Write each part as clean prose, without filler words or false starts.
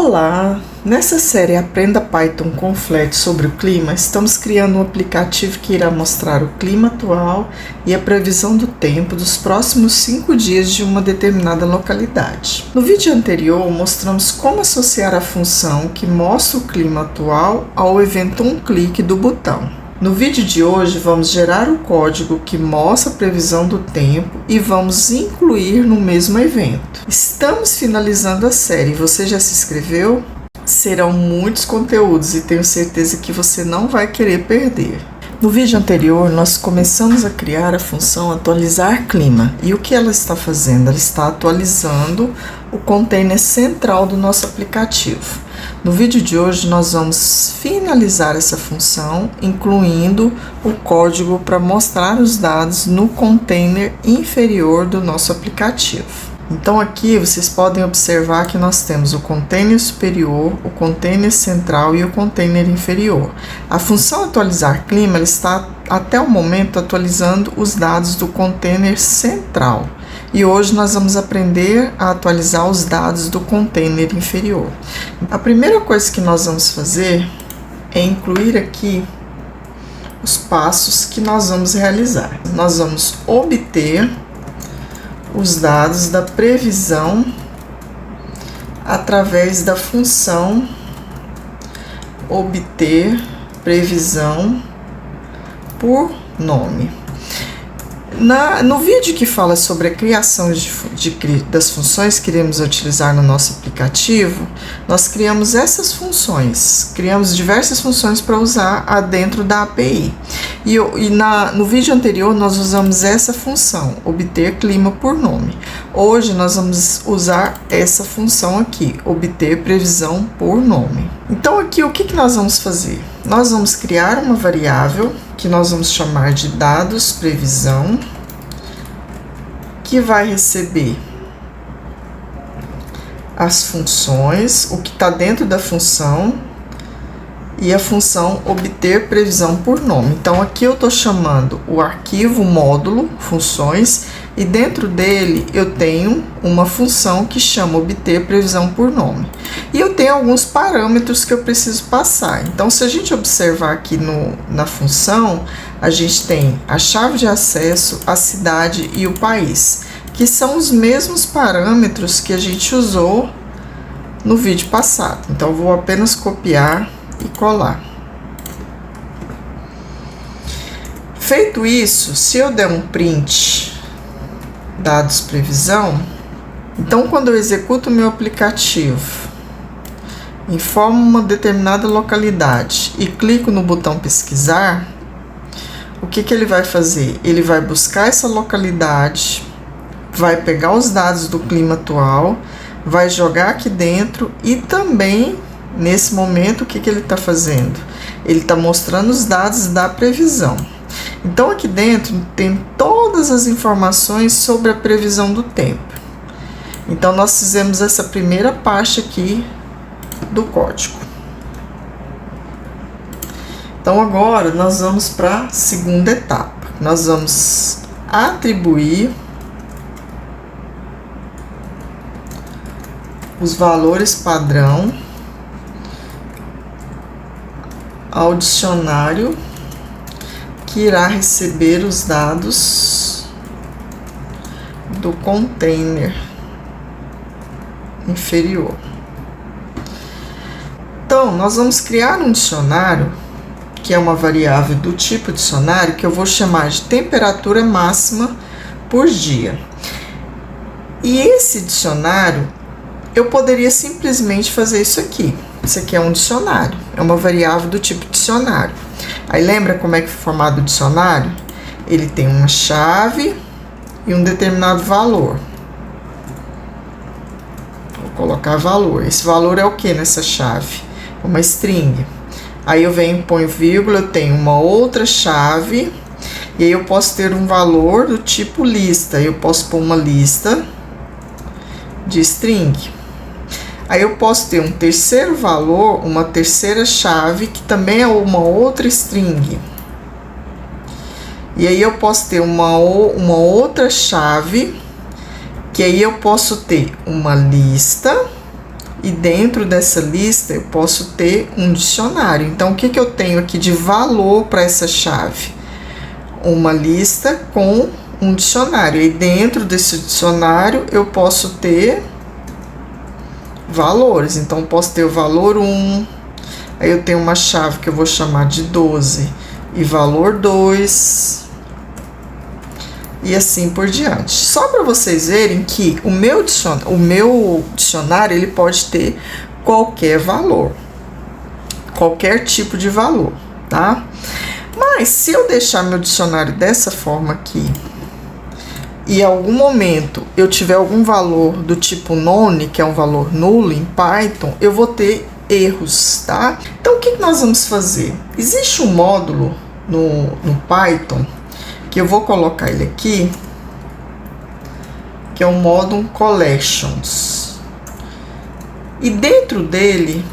Olá! Nessa série Aprenda Python com Flat sobre o clima, estamos criando um aplicativo que irá mostrar o clima atual e a previsão do tempo dos próximos 5 dias de uma determinada localidade. No vídeo anterior, mostramos como associar a função que mostra o clima atual ao evento clique do botão. No vídeo de hoje, vamos gerar o código que mostra a previsão do tempo e vamos incluir no mesmo evento. Estamos finalizando a série. Você já se inscreveu? Serão muitos conteúdos e tenho certeza que você não vai querer perder. No vídeo anterior, nós começamos a criar a função atualizar clima. E o que ela está fazendo? Ela está atualizando o container central do nosso aplicativo. No vídeo de hoje, nós vamos finalizar essa função, incluindo o código para mostrar os dados no container inferior do nosso aplicativo. Então aqui vocês podem observar que nós temos o container superior, o container central e o container inferior. A função atualizar clima ela está até o momento atualizando os dados do container central. E hoje nós vamos aprender a atualizar os dados do container inferior. A primeira coisa que nós vamos fazer é incluir aqui os passos que nós vamos realizar. Nós vamos obter os dados da previsão através da função obter previsão por nome. No vídeo que fala sobre a criação das funções que iremos utilizar no nosso aplicativo, nós criamos essas funções, criamos diversas funções para usar dentro da API. No vídeo anterior nós usamos essa função, obter clima por nome. Hoje nós vamos usar essa função aqui, obter previsão por nome. Então aqui o que nós vamos fazer? Nós vamos criar uma variável que nós vamos chamar de dados previsão, que vai receber as funções, o que está dentro da função e a função obter previsão por nome. Então aqui eu estou chamando o arquivo módulo funções e dentro dele eu tenho uma função que chama obter previsão por nome. E eu tenho alguns parâmetros que eu preciso passar. Então se a gente observar aqui na função, a gente tem a chave de acesso, a cidade e o país, que são os mesmos parâmetros que a gente usou no vídeo passado. Então eu vou apenas copiar e colar. Feito isso, se eu der um print dados previsão, então quando eu executo o meu aplicativo, informo uma determinada localidade e clico no botão pesquisar, o que ele vai fazer? Ele vai buscar essa localidade, vai pegar os dados do clima atual, vai jogar aqui dentro e também nesse momento, o que ele está fazendo? Ele está mostrando os dados da previsão. Então, aqui dentro tem todas as informações sobre a previsão do tempo. Então, nós fizemos essa primeira parte aqui do código. Então, agora nós vamos para a segunda etapa. Nós vamos atribuir os valores padrão ao dicionário que irá receber os dados do container inferior. Então, nós vamos criar um dicionário, que é uma variável do tipo dicionário, que eu vou chamar de temperatura máxima por dia. E esse dicionário, eu poderia simplesmente fazer isso aqui. Isso aqui é um dicionário, é uma variável do tipo dicionário. Aí lembra como é que foi formado o dicionário? Ele tem uma chave e um determinado valor. Vou colocar valor. Esse valor é o que nessa chave? Uma string. Aí eu venho, ponho vírgula, eu tenho uma outra chave e aí eu posso ter um valor do tipo lista. Eu posso pôr uma lista de string. Aí eu posso ter um terceiro valor, uma terceira chave, que também é uma outra string. E aí eu posso ter uma outra chave, que aí eu posso ter uma lista e dentro dessa lista eu posso ter um dicionário. Então, o que eu tenho aqui de valor para essa chave? Uma lista com um dicionário. E dentro desse dicionário eu posso ter valores. Então, posso ter o valor 1, aí eu tenho uma chave que eu vou chamar de 12 e valor 2, e assim por diante. Só para vocês verem que o meu dicionário ele pode ter qualquer valor, qualquer tipo de valor, tá? Mas se eu deixar meu dicionário dessa forma aqui, e em algum momento eu tiver algum valor do tipo none, que é um valor nulo em Python, eu vou ter erros, tá? Então, o que nós vamos fazer? Existe um módulo no Python, que eu vou colocar ele aqui, que é o módulo Collections. E dentro dele,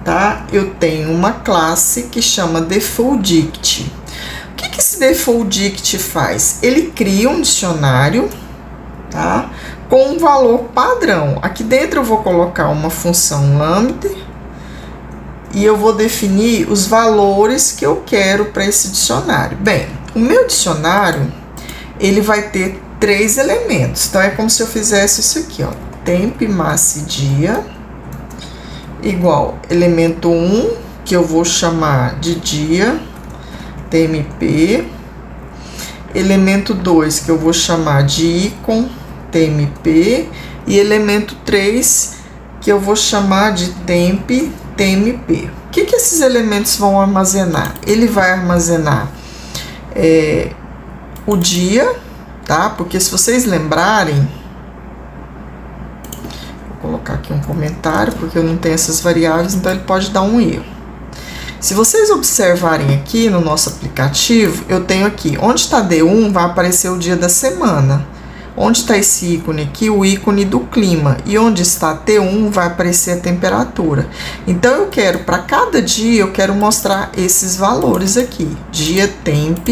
tá, eu tenho uma classe que chama defaultDict. O que esse defaultDict faz? Ele cria um dicionário, tá, com um valor padrão. Aqui dentro eu vou colocar uma função lambda e eu vou definir os valores que eu quero para esse dicionário. Bem, o meu dicionário, ele vai ter 3 elementos. Então, é como se eu fizesse isso aqui, ó. Tempo, massa e dia, igual elemento 1, que eu vou chamar de dia, TMP. Elemento 2, que eu vou chamar de ícone, TMP. E elemento 3, que eu vou chamar de temp, TMP. O que esses elementos vão armazenar? Ele vai armazenar o dia, tá? Porque se vocês lembrarem, vou colocar aqui um comentário, porque eu não tenho essas variáveis, então ele pode dar um erro. Se vocês observarem aqui no nosso aplicativo, eu tenho aqui, onde está D1, vai aparecer o dia da semana. Onde está esse ícone aqui? O ícone do clima. E onde está T1, vai aparecer a temperatura. Então, eu quero, para cada dia, eu quero mostrar esses valores aqui. Dia, temp,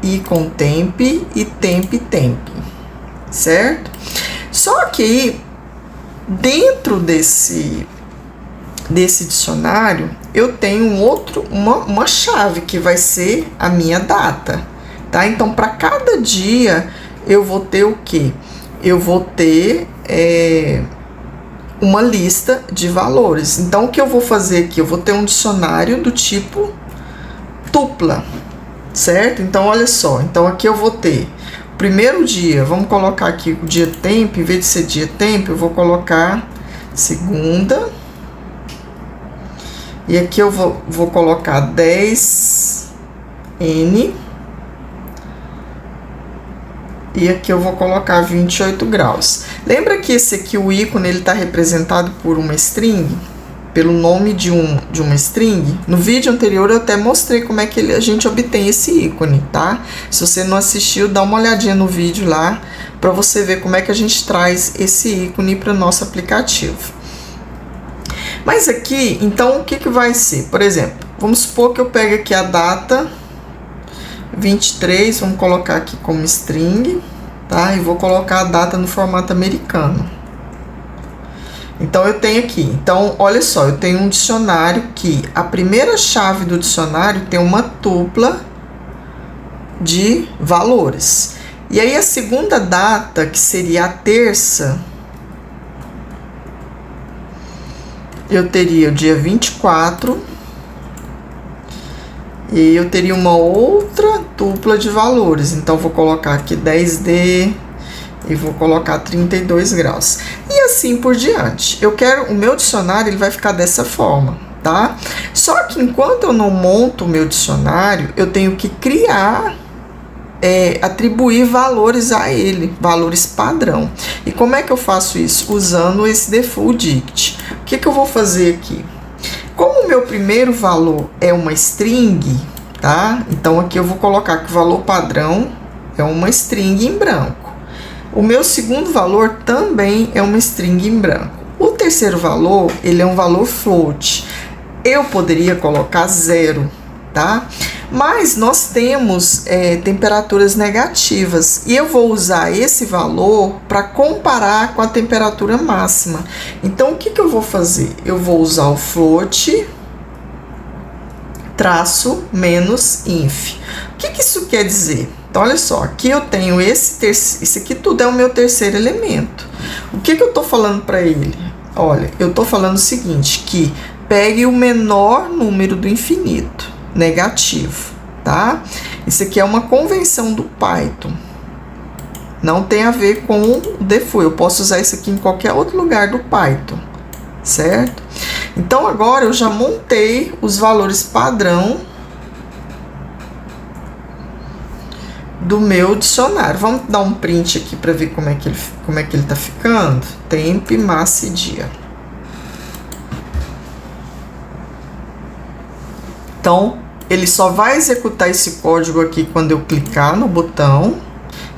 ícone temp e temp. Certo? Só que, dentro desse dicionário, eu tenho uma chave que vai ser a minha data. Tá? Então, para cada dia, eu vou ter o quê? Eu vou ter uma lista de valores. Então, o que eu vou fazer aqui? Eu vou ter um dicionário do tipo tupla, certo? Então, olha só. Então, aqui eu vou ter o primeiro dia. Vamos colocar aqui o dia tempo. Em vez de ser dia tempo, eu vou colocar segunda. E aqui eu vou colocar 10N. E aqui eu vou colocar 28 graus. Lembra que esse aqui, o ícone, ele está representado por uma string? Pelo nome de uma string? No vídeo anterior eu até mostrei como é que a gente obtém esse ícone, tá? Se você não assistiu, dá uma olhadinha no vídeo lá, para você ver como é que a gente traz esse ícone para o nosso aplicativo. Mas aqui, então, o que vai ser? Por exemplo, vamos supor que eu pegue aqui a data 23, vamos colocar aqui como string, tá? E vou colocar a data no formato americano. Então, eu tenho aqui. Então, olha só, eu tenho um dicionário que a primeira chave do dicionário tem uma tupla de valores. E aí, a segunda data, que seria a terça, eu teria o dia 24. E eu teria uma outra tupla de valores. Então, vou colocar aqui 10D e vou colocar 32 graus. E assim por diante. Eu quero, o meu dicionário, ele vai ficar dessa forma, tá? Só que enquanto eu não monto o meu dicionário, eu tenho que criar, atribuir valores a ele, valores padrão. E como é que eu faço isso? Usando esse defaultDict. O que eu vou fazer aqui? Como o meu primeiro valor é uma string, tá? Então, aqui eu vou colocar que o valor padrão é uma string em branco. O meu segundo valor também é uma string em branco. O terceiro valor, ele é um valor float. Eu poderia colocar 0, tá? Mas nós temos temperaturas negativas e eu vou usar esse valor para comparar com a temperatura máxima. Então, o que eu vou fazer? Eu vou usar o float traço menos inf. O que isso quer dizer? Então, olha só, aqui eu tenho esse aqui tudo é o meu terceiro elemento. O que eu estou falando para ele? Olha, eu estou falando o seguinte, que pegue o menor número do infinito, negativo, tá? Isso aqui é uma convenção do Python. Não tem a ver com o default. Eu posso usar isso aqui em qualquer outro lugar do Python, certo? Então, agora eu já montei os valores padrão do meu dicionário. Vamos dar um print aqui para ver como é que ele tá ficando. Tempo, massa e dia. Então, ele só vai executar esse código aqui quando eu clicar no botão.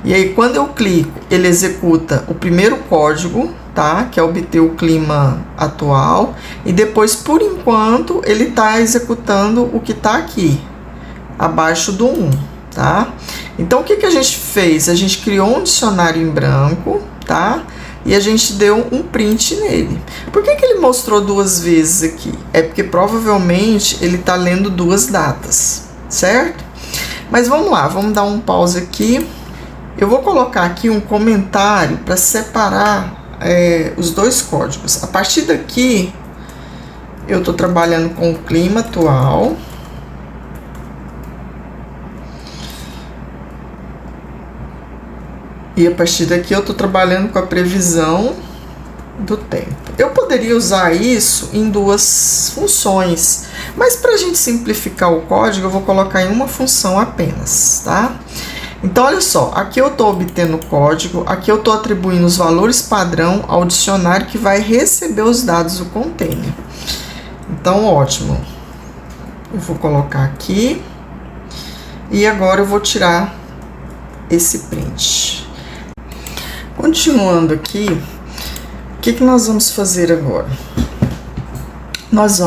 E aí, quando eu clico, ele executa o primeiro código, tá? Que é obter o clima atual. E depois, por enquanto, ele tá executando o que tá aqui, abaixo do 1, tá? Então, o que a gente fez? A gente criou um dicionário em branco, tá? E a gente deu um print nele. Por que ele mostrou duas vezes aqui? É porque provavelmente ele tá lendo duas datas, certo? Mas vamos lá, vamos dar um pause aqui. Eu vou colocar aqui um comentário para separar os dois códigos. A partir daqui, eu estou trabalhando com o clima atual. E a partir daqui eu estou trabalhando com a previsão do tempo. Eu poderia usar isso em duas funções, mas para a gente simplificar o código, eu vou colocar em uma função apenas, tá? Então, olha só, aqui eu estou obtendo o código, aqui eu estou atribuindo os valores padrão ao dicionário que vai receber os dados do container. Então, ótimo. Eu vou colocar aqui e agora eu vou tirar esse print. Continuando aqui, o que nós vamos fazer agora? Nós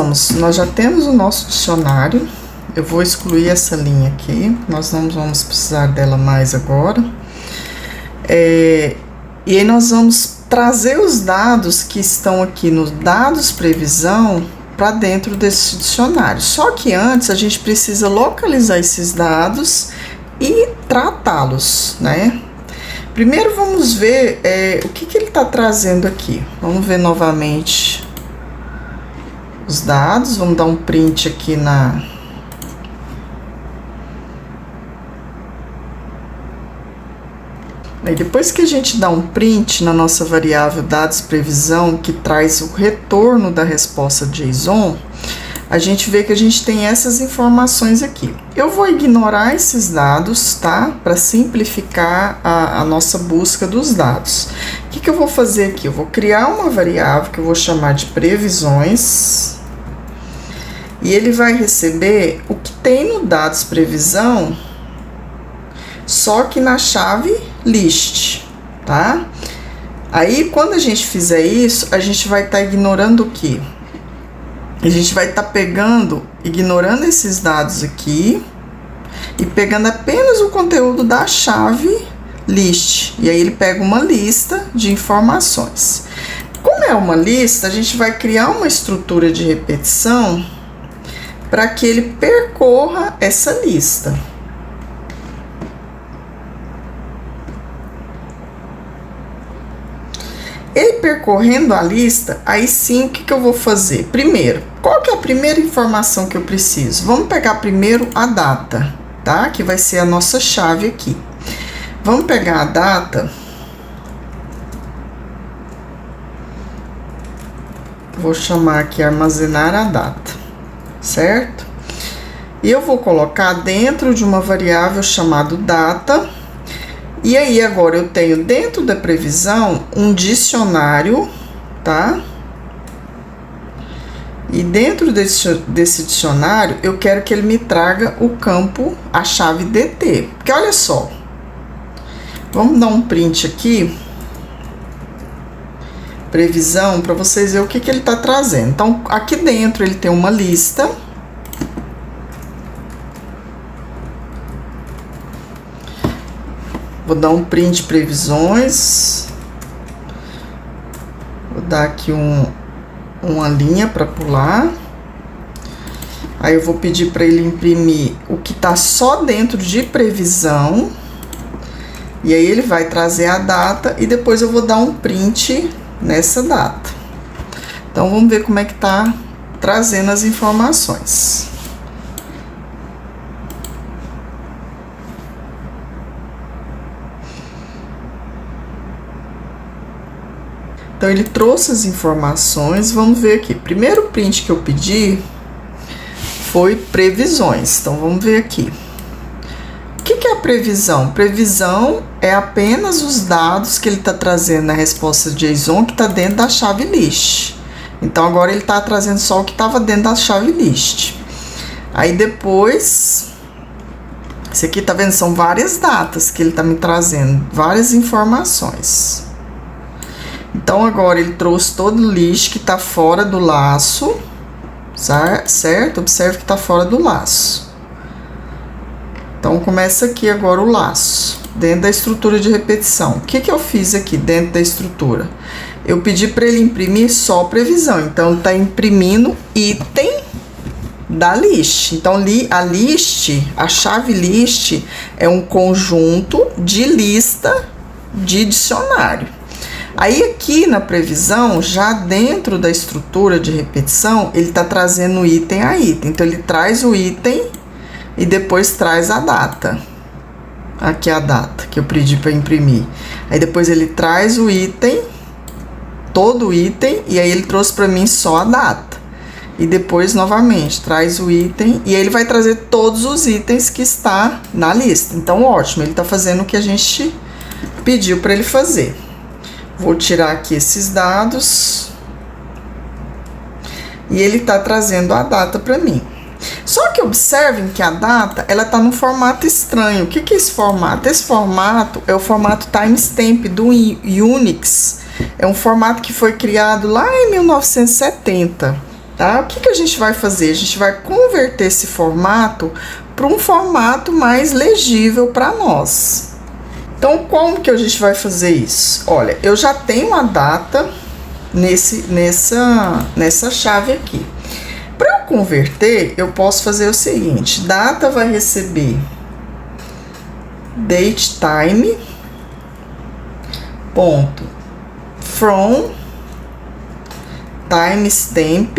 já temos o nosso dicionário. Eu vou excluir essa linha aqui, nós não vamos precisar dela mais agora. E aí nós vamos trazer os dados que estão aqui nos dados previsão para dentro desse dicionário. Só que antes a gente precisa localizar esses dados e tratá-los, né? Primeiro vamos ver o que ele está trazendo aqui. Vamos ver novamente os dados, vamos dar um print aqui na... Aí depois que a gente dá um print na nossa variável dados previsão, que traz o retorno da resposta JSON, a gente vê que a gente tem essas informações aqui. Eu vou ignorar esses dados, tá? Para simplificar a nossa busca dos dados. O que eu vou fazer aqui? Eu vou criar uma variável que eu vou chamar de previsões. E ele vai receber o que tem no dados previsão, só que na chave list, tá? Aí, quando a gente fizer isso, a gente vai estar ignorando o quê? A gente vai estar ignorando esses dados aqui e pegando apenas o conteúdo da chave list. E aí ele pega uma lista de informações. Como é uma lista, a gente vai criar uma estrutura de repetição para que ele percorra essa lista. Ele percorrendo a lista, aí sim, o que eu vou fazer? Primeiro, qual que é a primeira informação que eu preciso? Vamos pegar primeiro a data, tá? Que vai ser a nossa chave aqui. Vamos pegar a data. Vou chamar aqui armazenar a data, certo? E eu vou colocar dentro de uma variável chamada data. E aí, agora eu tenho dentro da previsão um dicionário, tá? E dentro desse dicionário, eu quero que ele me traga o campo, a chave DT. Porque olha só, vamos dar um print aqui, previsão, para vocês verem o que ele está trazendo. Então, aqui dentro ele tem uma lista. Vou dar um print previsões. Vou dar aqui uma linha para pular. Aí eu vou pedir para ele imprimir o que tá só dentro de previsão. E aí ele vai trazer a data e depois eu vou dar um print nessa data. Então vamos ver como é que tá trazendo as informações. Então ele trouxe as informações, vamos ver aqui. Primeiro print que eu pedi foi previsões. Então vamos ver aqui. O que é a previsão? Previsão é apenas os dados que ele está trazendo na resposta JSON que está dentro da chave list. Então agora ele está trazendo só o que estava dentro da chave list. Aí depois, esse aqui tá vendo? São várias datas que ele está me trazendo, várias informações. Então agora ele trouxe todo o list que está fora do laço, certo? Observe que está fora do laço. Então começa aqui agora o laço, dentro da estrutura de repetição. O que eu fiz aqui dentro da estrutura? Eu pedi para ele imprimir só previsão, então ele está imprimindo item da list. Então a list, a chave list é um conjunto de lista de dicionário. Aí aqui na previsão, já dentro da estrutura de repetição, ele está trazendo item a item. Então ele traz o item e depois traz a data. Aqui a data que eu pedi para imprimir. Aí depois ele traz o item, todo o item, e aí ele trouxe para mim só a data. E depois novamente traz o item e aí ele vai trazer todos os itens que está na lista. Então ótimo, ele está fazendo o que a gente pediu para ele fazer. Vou tirar aqui esses dados. E ele está trazendo a data para mim. Só que observem que a data, ela está num formato estranho. O que é esse formato? Esse formato é o formato timestamp do Unix. É um formato que foi criado lá em 1970. Tá? O que a gente vai fazer? A gente vai converter esse formato para um formato mais legível para nós. Então, como que a gente vai fazer isso? Olha, eu já tenho a data nessa chave aqui. Para eu converter, eu posso fazer o seguinte: data vai receber datetime ponto from timestamp.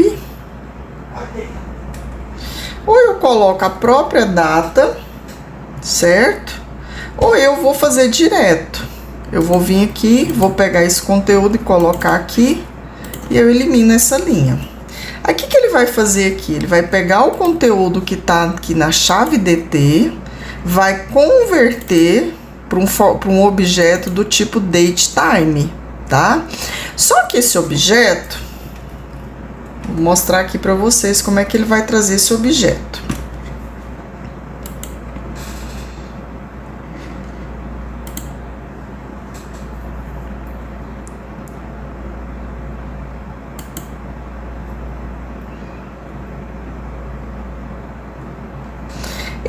Ou eu coloco a própria data, certo? Ou eu vou fazer direto. Eu vou vir aqui, vou pegar esse conteúdo e colocar aqui. E eu elimino essa linha. Aí o que ele vai fazer aqui? Ele vai pegar o conteúdo que está aqui na chave DT, vai converter para um objeto do tipo datetime, tá? Só que esse objeto, vou mostrar aqui para vocês como é que ele vai trazer esse objeto.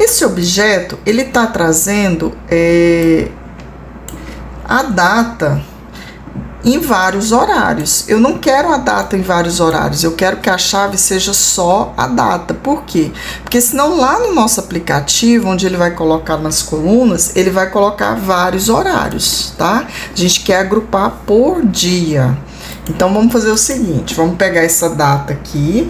Esse objeto, ele está trazendo a data em vários horários. Eu não quero a data em vários horários, eu quero que a chave seja só a data. Por quê? Porque senão lá no nosso aplicativo, onde ele vai colocar nas colunas, ele vai colocar vários horários, tá? A gente quer agrupar por dia. Então vamos fazer o seguinte, vamos pegar essa data aqui.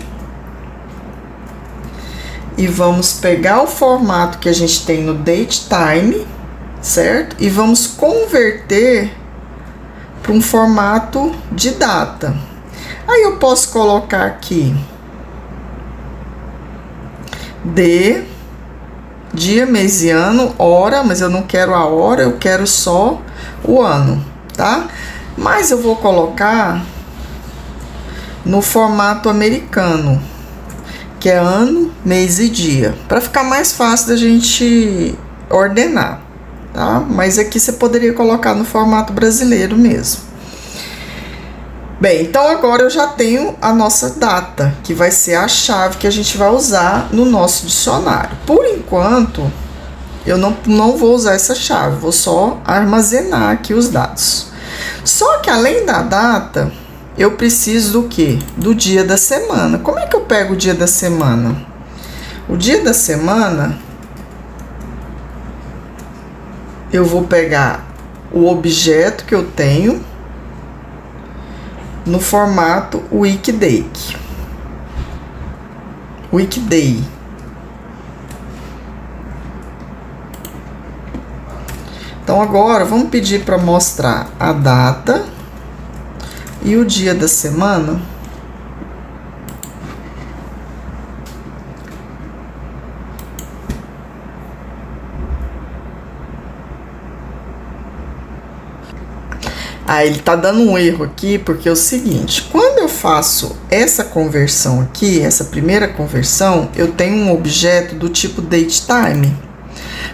E vamos pegar o formato que a gente tem no datetime, certo? E vamos converter para um formato de data. Aí eu posso colocar aqui dia, mês e ano, hora, mas eu não quero a hora, eu quero só o ano, tá? Mas eu vou colocar no formato americano, que é ano, mês e dia, para ficar mais fácil da gente ordenar, tá? Mas aqui você poderia colocar no formato brasileiro mesmo. Bem, então agora eu já tenho a nossa data, que vai ser a chave que a gente vai usar no nosso dicionário. Por enquanto, eu não vou usar essa chave, vou só armazenar aqui os dados. Só que além da data, eu preciso do quê? Do dia da semana. Como é que eu pego o dia da semana? O dia da semana, eu vou pegar o objeto que eu tenho no formato Weekday. Weekday. Então agora vamos pedir para mostrar a data e o dia da semana. Ele tá dando um erro aqui, porque é o seguinte, quando eu faço essa conversão aqui, essa primeira conversão, eu tenho um objeto do tipo datetime.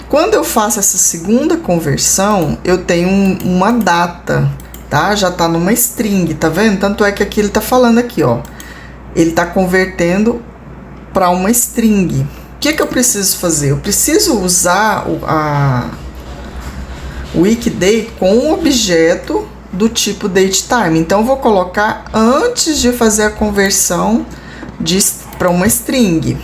Quando eu faço essa segunda conversão, eu tenho uma data, tá? Já tá numa string, tá vendo? Tanto é que aqui ele tá falando aqui, ó. Ele tá convertendo para uma string. O que eu preciso fazer? Eu preciso usar o weekday com um objeto do tipo datetime. Então, eu vou colocar antes de fazer a conversão para uma string.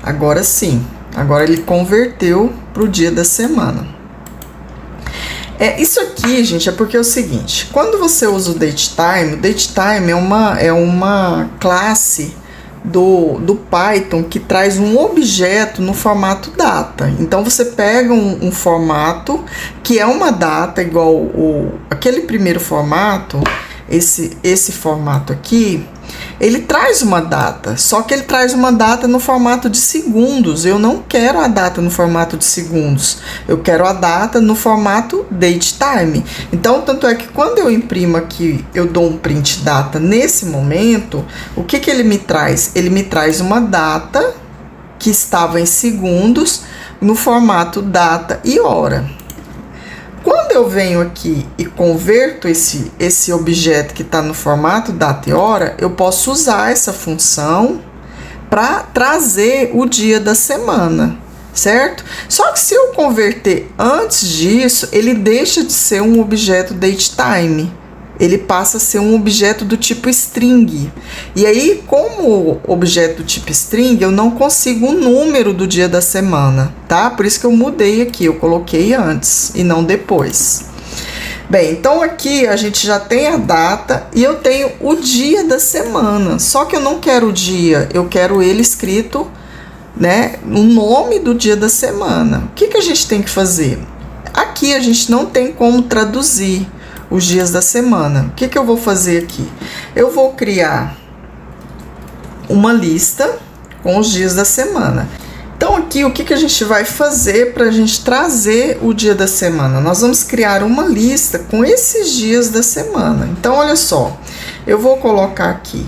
Agora sim, agora ele converteu para o dia da semana. Isso aqui, gente, é porque é o seguinte, quando você usa o datetime é uma classe do Python que traz um objeto no formato data. Então, você pega um formato que é uma data igual aquele primeiro formato, esse formato aqui, ele traz uma data, só que ele traz uma data no formato de segundos. Eu não quero a data no formato de segundos, eu quero a data no formato datetime. Então, tanto é que quando eu imprimo aqui, eu dou um print data nesse momento, o que ele me traz? Ele me traz uma data que estava em segundos no formato data e hora. Quando eu venho aqui e converto esse objeto que está no formato data e hora, eu posso usar essa função para trazer o dia da semana, certo? Só que se eu converter antes disso, ele deixa de ser um objeto datetime. Ele passa a ser um objeto do tipo string. E aí, como objeto do tipo string, eu não consigo o número do dia da semana, tá? Por isso que eu mudei aqui, eu coloquei antes e não depois. Bem, então aqui a gente já tem a data e eu tenho o dia da semana. Só que eu não quero o dia, eu quero ele escrito, né, o nome do dia da semana. O que a gente tem que fazer? Aqui a gente não tem como traduzir os dias da semana. O que eu vou fazer aqui? Eu vou criar uma lista com os dias da semana. Então, aqui, o que a gente vai fazer para a gente trazer o dia da semana? Nós vamos criar uma lista com esses dias da semana. Então, olha só, eu vou colocar aqui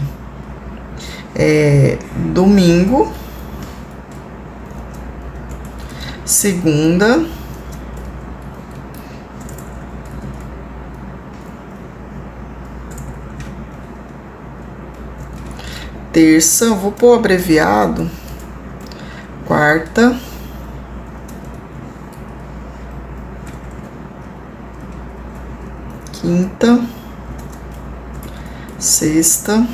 domingo, segunda, terça, eu vou pôr abreviado, quarta, quinta, sexta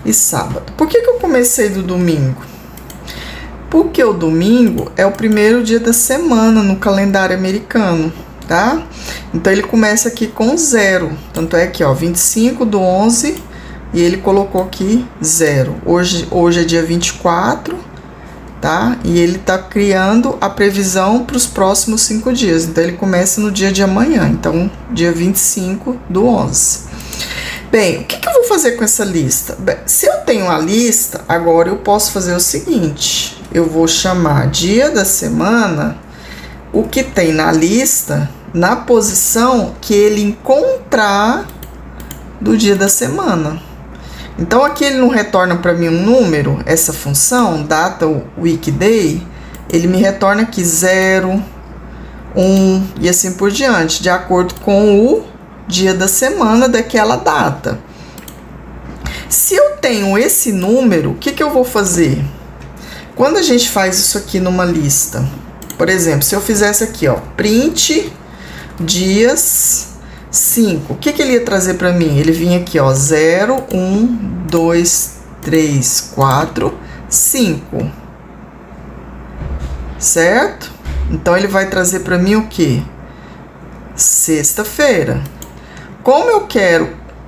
e sábado. Por que eu comecei do domingo? Porque o domingo é o primeiro dia da semana no calendário americano, tá? Então, ele começa aqui com 0. Tanto é que, ó, 25/11... E ele colocou aqui 0. Hoje é dia 24, tá? E ele tá criando a previsão para os próximos 5 dias. Então, ele começa no dia de amanhã. Então, dia 25/11. Bem, o que eu vou fazer com essa lista? Bem, se eu tenho a lista, agora eu posso fazer o seguinte. Eu vou chamar dia da semana o que tem na lista na posição que ele encontrar do dia da semana. Então, aqui ele não retorna para mim um número, essa função, data weekday, ele me retorna aqui 0, 1 e assim por diante, de acordo com dia da semana daquela data. Se eu tenho esse número, o que eu vou fazer? Quando a gente faz isso aqui numa lista, por exemplo, se eu fizesse aqui, ó, print dias 5, o que ele ia trazer para mim? Ele vinha aqui, ó, 0, 1, 2, 3, 4, 5. Certo? Então, ele vai trazer para mim o quê? Sexta-feira. Como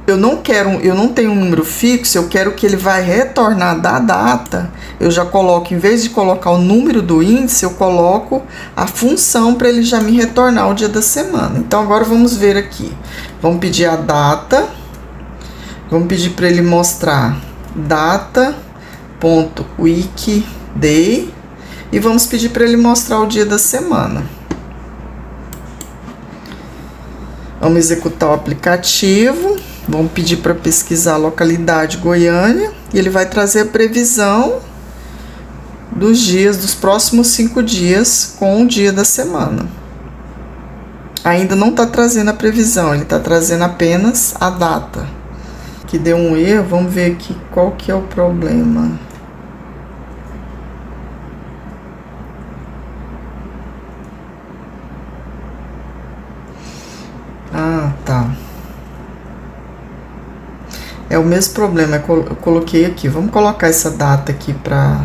eu não tenho um número fixo, eu quero que ele vai retornar da data, eu já coloco, em vez de colocar o número do índice, eu coloco a função para ele já me retornar o dia da semana. Então, agora vamos ver aqui. Vamos pedir a data, vamos pedir para ele mostrar data.weekday e vamos pedir para ele mostrar o dia da semana. Vamos executar o aplicativo. Vamos pedir para pesquisar a localidade Goiânia e ele vai trazer a previsão dos dias, dos próximos 5 dias com o dia da semana. Ainda não está trazendo a previsão, ele está trazendo apenas a data. Que deu um erro, vamos ver aqui qual que é o problema. Ah, tá. É o mesmo problema, eu coloquei aqui. Vamos colocar essa data aqui para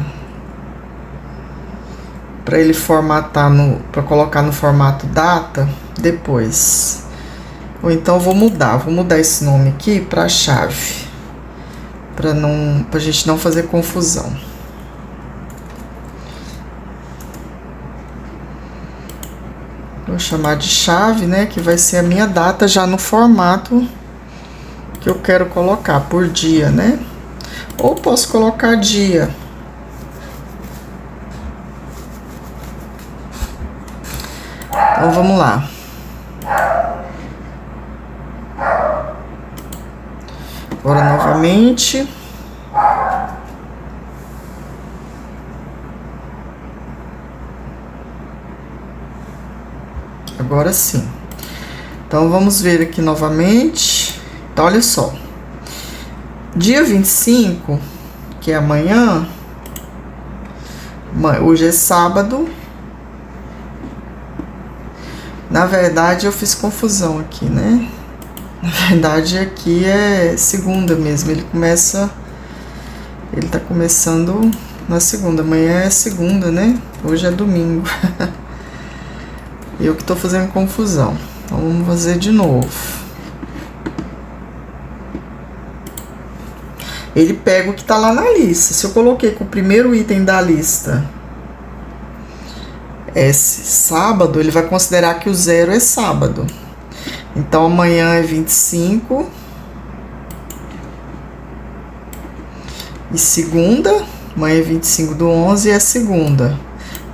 ele formatar, para colocar no formato data depois. Ou então vou mudar esse nome aqui para chave, pra gente não fazer confusão. Vou chamar de chave, né, que vai ser a minha data já no formato que eu quero colocar por dia, né? Ou posso colocar dia. Então, vamos lá. Agora, novamente. Agora sim. Então, vamos ver aqui novamente. Então, olha só. Dia 25, que é amanhã. Hoje é sábado. Na verdade, eu fiz confusão aqui, né? Na verdade, aqui é segunda mesmo. Ele tá começando na segunda. Amanhã é segunda, né? Hoje é domingo. Eu que tô fazendo confusão. Então, vamos fazer de novo. Ele pega o que tá lá na lista. Se eu coloquei com o primeiro item da lista sábado, ele vai considerar que o 0 é sábado. Então, amanhã é 25. E segunda, amanhã é 25/11 e é segunda.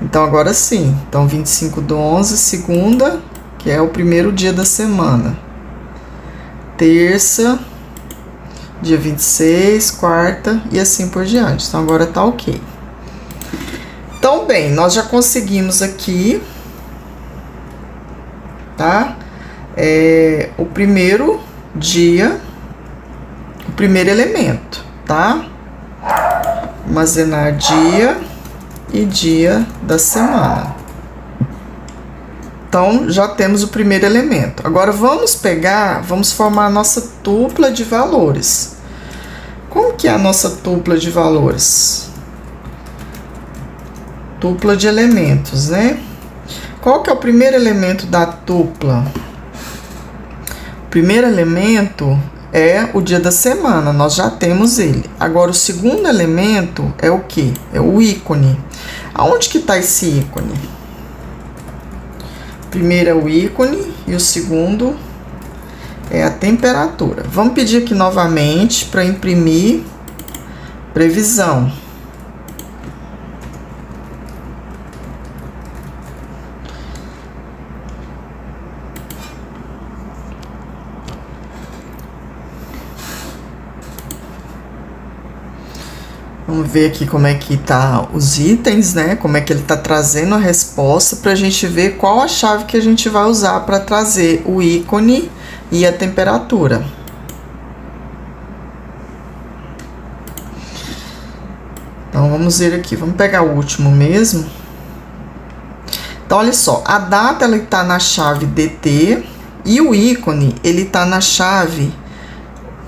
Então, agora sim. Então, 25/11, segunda, que é o primeiro dia da semana. Terça, dia 26, quarta e assim por diante. Então, agora tá ok. Então, bem, nós já conseguimos aqui, tá? O primeiro dia, o primeiro elemento, tá? Armazenar dia e dia da semana. Então, já temos o primeiro elemento. Agora, vamos formar a nossa tupla de valores. Como que é a nossa tupla de valores? Tupla de elementos, né? Qual que é o primeiro elemento da tupla? O primeiro elemento é o dia da semana, nós já temos ele. Agora, o segundo elemento é o quê? É o ícone. Aonde que está esse ícone? O primeiro é o ícone e o segundo é a temperatura. Vamos pedir aqui novamente para imprimir previsão. Vamos ver aqui como é que tá os itens, né? Como é que ele tá trazendo a resposta para a gente ver qual a chave que a gente vai usar para trazer o ícone e a temperatura. Então, vamos ver aqui, vamos pegar o último mesmo. Então, olha só, a data, ela está na chave DT, e o ícone, ele está na chave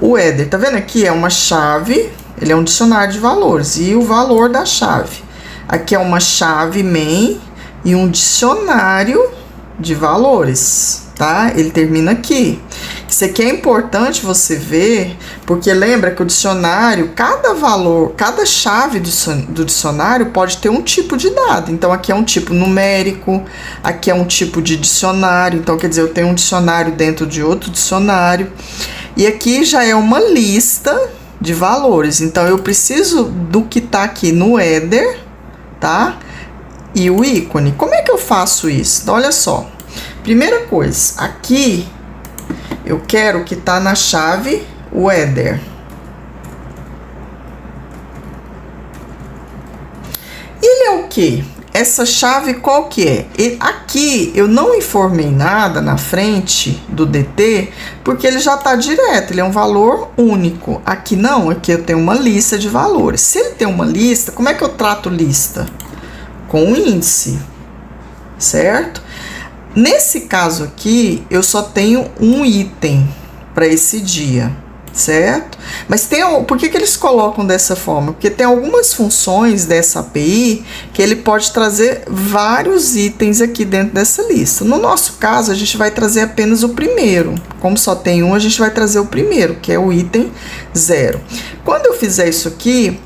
weather. Tá vendo aqui? É uma chave, ele é um dicionário de valores, e o valor da chave. Aqui é uma chave main e um dicionário de valores, tá? Ele termina aqui. Isso aqui é importante você ver, porque lembra que o dicionário, cada valor, cada chave do dicionário pode ter um tipo de dado. Então, aqui é um tipo numérico, aqui é um tipo de dicionário. Então, quer dizer, eu tenho um dicionário dentro de outro dicionário. E aqui já é uma lista de valores. Então, eu preciso do que tá aqui no header, tá? E o ícone. Como é que eu faço isso? Então, olha só. Primeira coisa, aqui eu quero que tá na chave weather. Ele é o quê? Essa chave qual que é? Aqui eu não informei nada na frente do DT, porque ele já está direto, ele é um valor único. Aqui não, aqui eu tenho uma lista de valores. Se ele tem uma lista, como é que eu trato lista? Com o índice, certo? Nesse caso aqui, eu só tenho um item para esse dia, certo? Mas por que eles colocam dessa forma? Porque tem algumas funções dessa API que ele pode trazer vários itens aqui dentro dessa lista. No nosso caso, a gente vai trazer apenas o primeiro. Como só tem um, a gente vai trazer o primeiro, que é o item 0. Quando eu fizer isso aqui,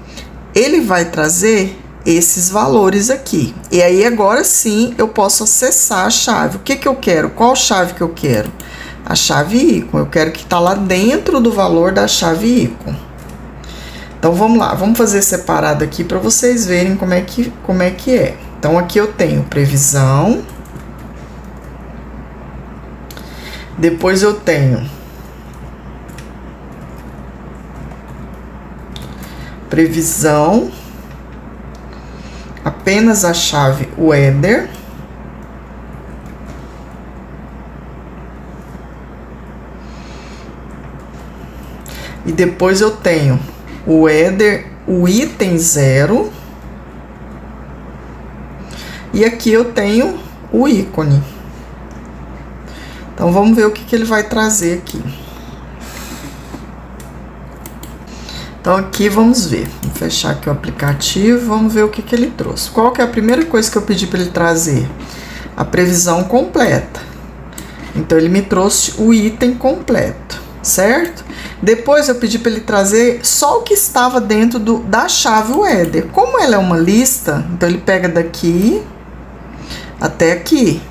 ele vai trazer esses valores aqui. E aí, agora sim, eu posso acessar a chave. O que que eu quero? Qual chave que eu quero? A chave ícone. Eu quero que está lá dentro do valor da chave ícone. Então, vamos lá. Vamos fazer separado aqui para vocês verem como é que é. Então, aqui eu tenho previsão. Depois eu tenho previsão. Apenas a chave weather. E depois eu tenho o weather, o item 0. E aqui eu tenho o ícone. Então, vamos ver o que ele vai trazer aqui. Então, aqui vamos ver. Vou fechar aqui o aplicativo, vamos ver o que ele trouxe. Qual que é a primeira coisa que eu pedi para ele trazer? A previsão completa. Então, ele me trouxe o item completo, certo? Depois, eu pedi para ele trazer só o que estava dentro da chave weather. Como ela é uma lista, então ele pega daqui até aqui.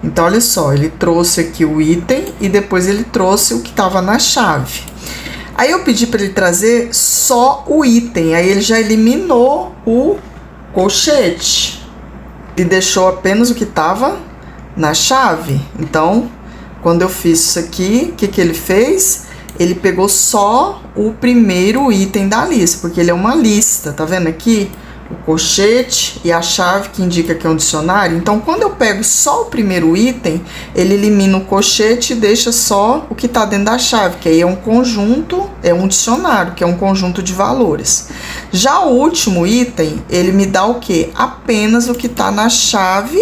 Então, olha só, ele trouxe aqui o item e depois ele trouxe o que estava na chave. Aí eu pedi para ele trazer só o item, aí ele já eliminou o colchete e deixou apenas o que estava na chave. Então, quando eu fiz isso aqui, o que ele fez? Ele pegou só o primeiro item da lista, porque ele é uma lista, tá vendo aqui? O colchete e a chave que indica que é um dicionário. Então, quando eu pego só o primeiro item, ele elimina o colchete e deixa só o que está dentro da chave, que aí é um conjunto, é um dicionário, que é um conjunto de valores. Já o último item, ele me dá o quê? Apenas o que está na chave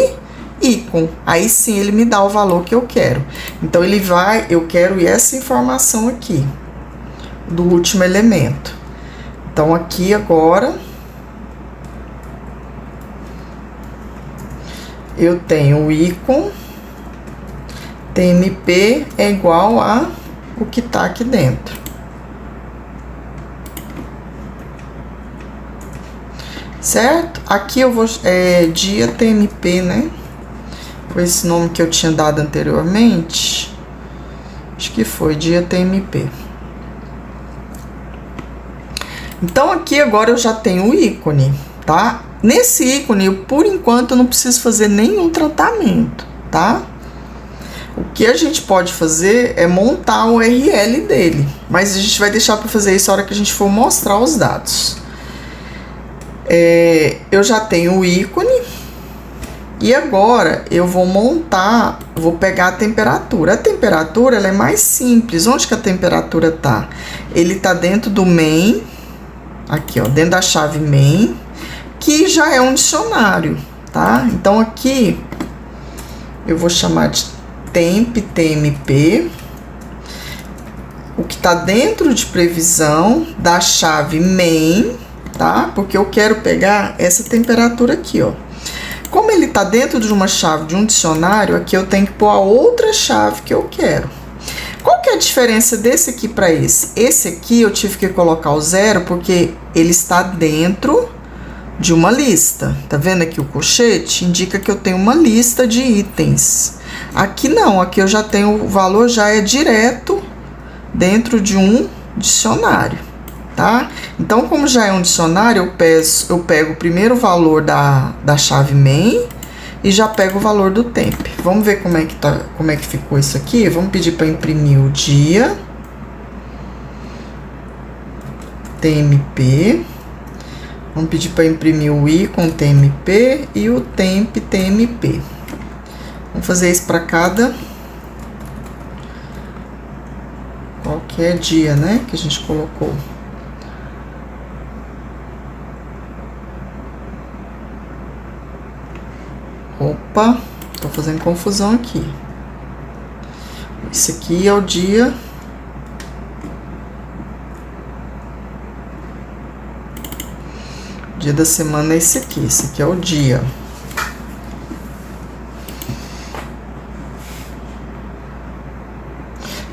ícone. Aí sim ele me dá o valor que eu quero. Então, eu quero essa informação aqui, do último elemento. Então, aqui agora eu tenho o ícone, TMP é igual a o que está aqui dentro. Certo? Aqui eu vou, dia TMP, né? Foi esse nome que eu tinha dado anteriormente. Acho que foi dia TMP. Então, aqui agora eu já tenho o ícone, tá? Nesse ícone, por enquanto, eu não preciso fazer nenhum tratamento, tá? O que a gente pode fazer é montar o URL dele, mas a gente vai deixar para fazer isso na hora que a gente for mostrar os dados. Eu já tenho o ícone, E agora eu vou montar, vou pegar a temperatura. A temperatura ela é mais simples. Onde que a temperatura tá? Ele tá dentro do main, aqui ó, dentro da chave main, que já é um dicionário, tá? Então aqui eu vou chamar de temp, TMP, o que tá dentro de previsão da chave main, tá? Porque eu quero pegar essa temperatura aqui, ó. Como ele tá dentro de uma chave de um dicionário, aqui eu tenho que pôr a outra chave que eu quero. Qual que é a diferença desse aqui para esse? Esse aqui eu tive que colocar o 0 porque ele está dentro de uma lista. Tá vendo aqui o colchete? Indica que eu tenho uma lista de itens. Aqui não, aqui eu já tenho o valor, já é direto dentro de um dicionário, tá? Então, como já é um dicionário, eu pego o primeiro valor da chave main e já pego o valor do temp. Vamos ver como é que ficou isso aqui. Vamos pedir para imprimir o dia, TMP. Vamos pedir para imprimir o i com TMP e o temp TMP. Vamos fazer isso para cada qualquer dia, né, que a gente colocou. Opa, tô fazendo confusão aqui. Esse aqui é o dia. Dia da semana é esse aqui. Esse aqui é o dia.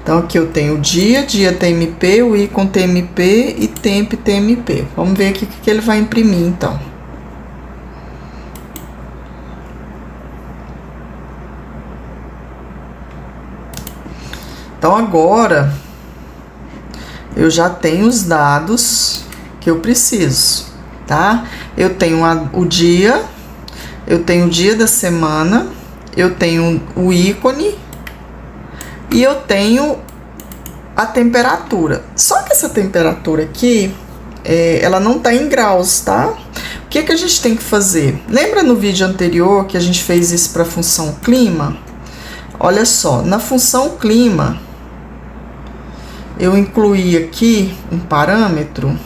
Então, aqui eu tenho o dia TMP, o i com TMP e temp TMP. Vamos ver aqui o que ele vai imprimir, então. Então, agora, eu já tenho os dados que eu preciso, tá? Eu tenho o dia, eu tenho o dia da semana, eu tenho o ícone e eu tenho a temperatura. Só que essa temperatura aqui, ela não tá em graus, tá? O que que a gente tem que fazer? Lembra no vídeo anterior que a gente fez isso para a função clima? Olha só, na função clima, eu incluí aqui um parâmetro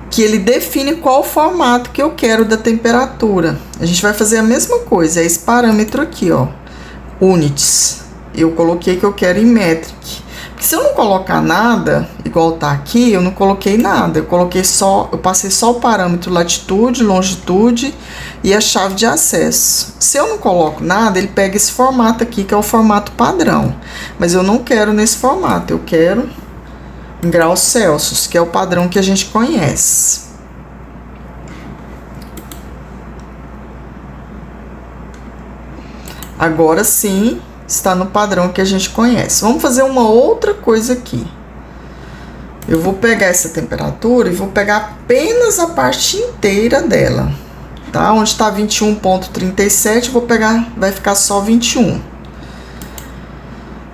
que ele define qual formato que eu quero da temperatura. A gente vai fazer a mesma coisa, é esse parâmetro aqui, ó, units. Eu coloquei que eu quero em metric. Porque se eu não colocar nada, igual tá aqui, eu não coloquei nada. Eu passei só o parâmetro latitude, longitude e a chave de acesso. Se eu não coloco nada, ele pega esse formato aqui, que é o formato padrão. Mas eu não quero nesse formato, eu quero em graus Celsius, que é o padrão que a gente conhece. Agora sim, está no padrão que a gente conhece. Vamos fazer uma outra coisa aqui. Eu vou pegar essa temperatura e vou pegar apenas a parte inteira dela, tá? Onde está 21,37, eu vou pegar, vai ficar só 21.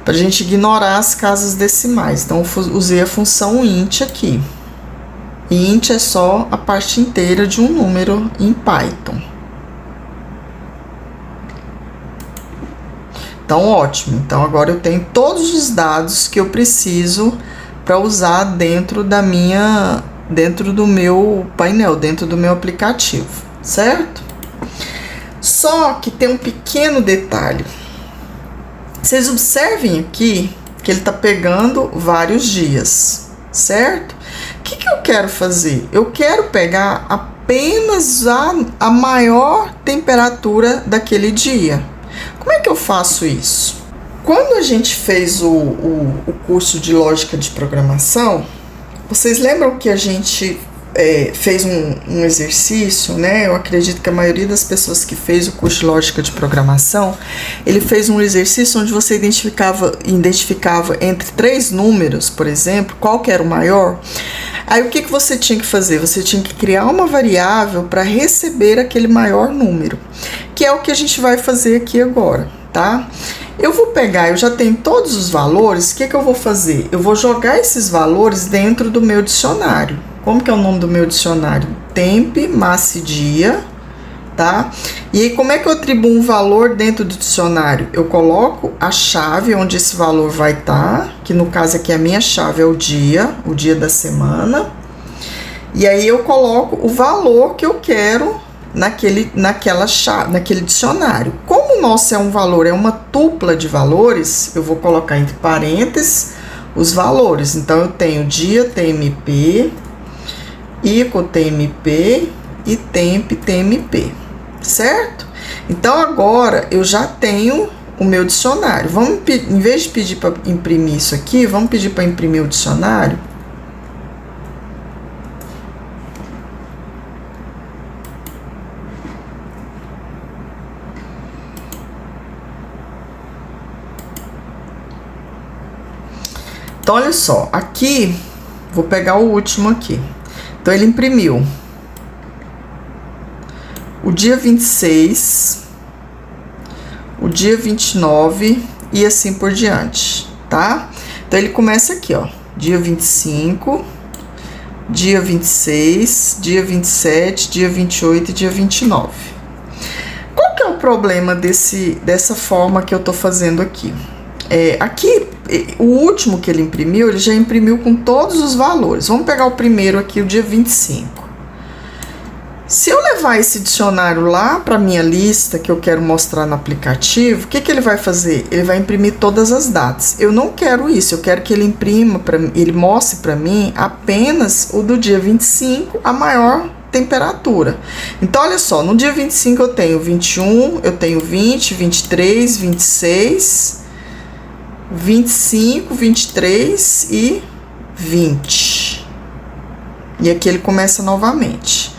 Pra gente ignorar as casas decimais. Então, eu usei a função int aqui. E int é só a parte inteira de um número em Python. Então, ótimo. Então, agora eu tenho todos os dados que eu preciso para usar dentro do meu painel, dentro do meu aplicativo, certo? Só que tem um pequeno detalhe. Vocês observem aqui que ele está pegando vários dias, certo? O que eu quero fazer? Eu quero pegar apenas a maior temperatura daquele dia. Como é que eu faço isso? Quando a gente fez o curso de lógica de programação, vocês lembram que a gente fez um exercício, né? Eu acredito que a maioria das pessoas que fez o curso de lógica de programação, ele fez um exercício onde você identificava entre 3 números, por exemplo, qual que era o maior. Aí o que você tinha que fazer? Você tinha que criar uma variável para receber aquele maior número, que é o que a gente vai fazer aqui agora, tá? Eu vou pegar, eu já tenho todos os valores, o que eu vou fazer? Eu vou jogar esses valores dentro do meu dicionário. Como que é o nome do meu dicionário? Temp, massa e dia, tá? E aí, como é que eu atribuo um valor dentro do dicionário? Eu coloco a chave onde esse valor vai estar, que no caso aqui a minha chave é o dia da semana. E aí eu coloco o valor que eu quero naquele dicionário. Como o nosso é um valor, é uma tupla de valores, eu vou colocar entre parênteses os valores. Então, eu tenho dia TMP, ICO TMP e temp TMP, certo? Então, agora eu já tenho o meu dicionário. Em vez de pedir para imprimir isso aqui, vamos pedir para imprimir o dicionário. Então, olha só, aqui, vou pegar o último aqui. Então, ele imprimiu o dia 26, o dia 29 e assim por diante, tá? Então, ele começa aqui, ó, dia 25, dia 26, dia 27, dia 28 e dia 29. Qual que é o problema dessa forma que eu tô fazendo aqui? Aqui, o último que ele imprimiu, ele já imprimiu com todos os valores. Vamos pegar o primeiro aqui, o dia 25. Se eu levar esse dicionário lá para minha lista que eu quero mostrar no aplicativo, o que ele vai fazer? Ele vai imprimir todas as datas. Eu não quero isso, eu quero que ele imprima, ele mostre para mim apenas o do dia 25, a maior temperatura. Então, olha só, no dia 25 eu tenho 21, eu tenho 20, 23, 26... 25, 23 e 20. E aqui ele começa novamente.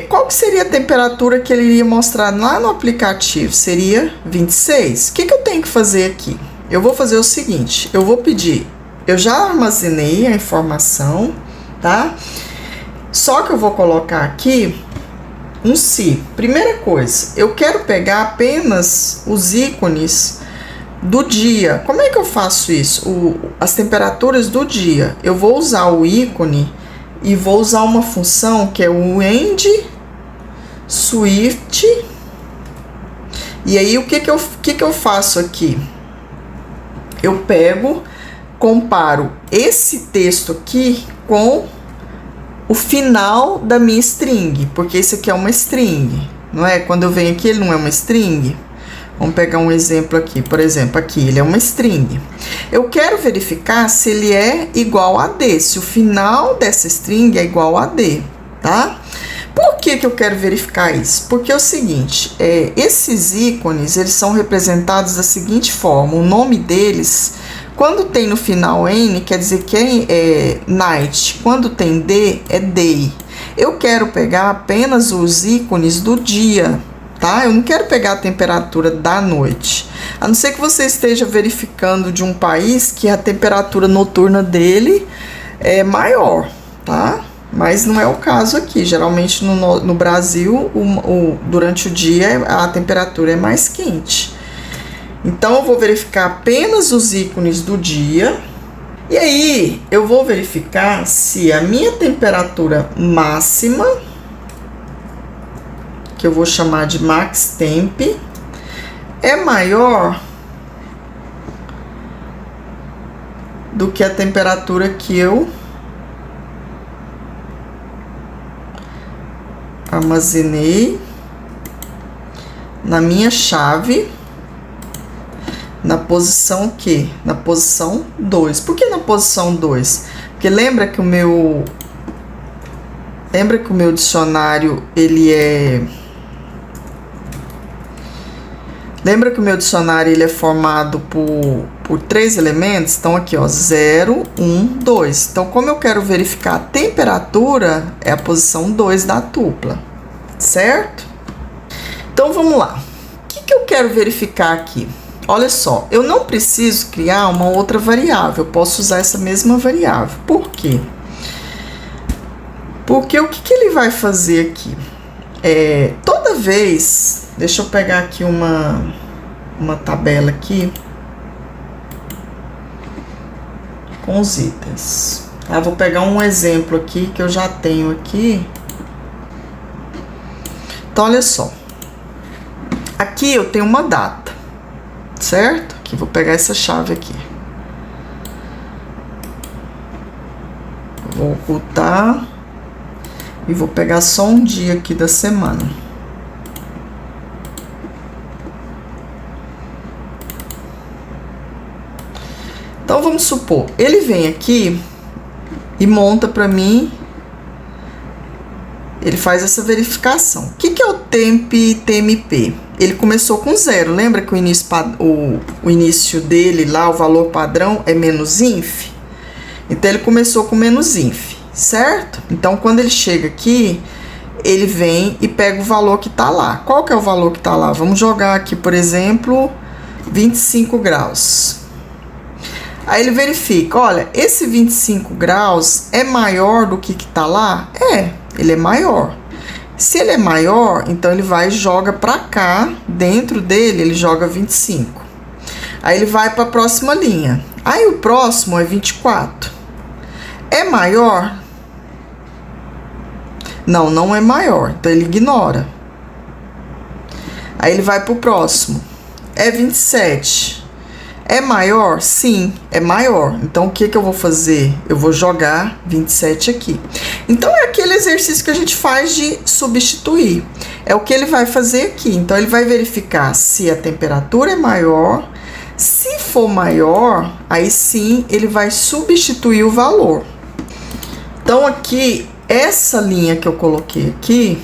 Qual que seria a temperatura que ele iria mostrar lá no aplicativo? Seria 26. O que eu tenho que fazer aqui? Eu vou fazer o seguinte, eu vou pedir, eu já armazenei a informação, tá? Só que eu vou colocar aqui um se. Primeira coisa, eu quero pegar apenas os ícones do dia. Como é que eu faço isso? As temperaturas do dia. Eu vou usar o ícone e vou usar uma função que é o end swift. E aí, o que eu faço aqui? Eu pego, comparo esse texto aqui com o final da minha string, porque isso aqui é uma string, não é? Quando eu venho aqui, ele não é uma string. Vamos pegar um exemplo aqui, por exemplo, aqui ele é uma string. Eu quero verificar se ele é igual a D, se o final dessa string é igual a D, tá? Por que eu quero verificar isso? Porque é o seguinte, esses ícones, eles são representados da seguinte forma, o nome deles, quando tem no final N, quer dizer que é night, quando tem D, é day. Eu quero pegar apenas os ícones do dia, tá? Eu não quero pegar a temperatura da noite. A não ser que você esteja verificando de um país que a temperatura noturna dele é maior, tá? Mas não é o caso aqui. Geralmente no Brasil, durante o dia, a temperatura é mais quente. Então, eu vou verificar apenas os ícones do dia. E aí, eu vou verificar se a minha temperatura máxima, que eu vou chamar de max temp, é maior do que a temperatura que eu armazenei na minha chave, na posição que? Na posição 2. Por que na posição 2? Porque lembra que o meu dicionário, ele é... Lembra que o meu dicionário ele é formado por 3 elementos? Então, aqui, ó, 0, 1, 2. Então, como eu quero verificar a temperatura, é a posição 2 da tupla, certo? Então, vamos lá. O que eu quero verificar aqui? Olha só, eu não preciso criar uma outra variável, eu posso usar essa mesma variável. Por quê? Porque o que ele vai fazer aqui? Toda vez... Deixa eu pegar aqui uma tabela aqui com os itens. Vou pegar um exemplo aqui que eu já tenho aqui. Então, olha só. Aqui eu tenho uma data, certo? Aqui, vou pegar essa chave aqui. Vou ocultar. E vou pegar só um dia aqui da semana. Então, vamos supor, ele vem aqui e monta para mim, ele faz essa verificação. O que é o TMP? Ele começou com 0, lembra que o início dele lá, o valor padrão é menos inf? Então, ele começou com menos inf, certo? Então, quando ele chega aqui, ele vem e pega o valor que tá lá. Qual que é o valor que tá lá? Vamos jogar aqui, por exemplo, 25 graus. Aí ele verifica, olha, esse 25 graus é maior do que tá lá? É, ele é maior. Se ele é maior, então ele vai e joga pra cá, dentro dele ele joga 25. Aí ele vai pra próxima linha. Aí o próximo é 24. É maior? Não, não é maior, então ele ignora. Aí ele vai pro próximo. É 27. É maior? Sim, é maior. Então, o que eu vou fazer? Eu vou jogar 27 aqui. Então, é aquele exercício que a gente faz de substituir. É o que ele vai fazer aqui. Então, ele vai verificar se a temperatura é maior. Se for maior, aí sim, ele vai substituir o valor. Então, aqui, essa linha que eu coloquei aqui,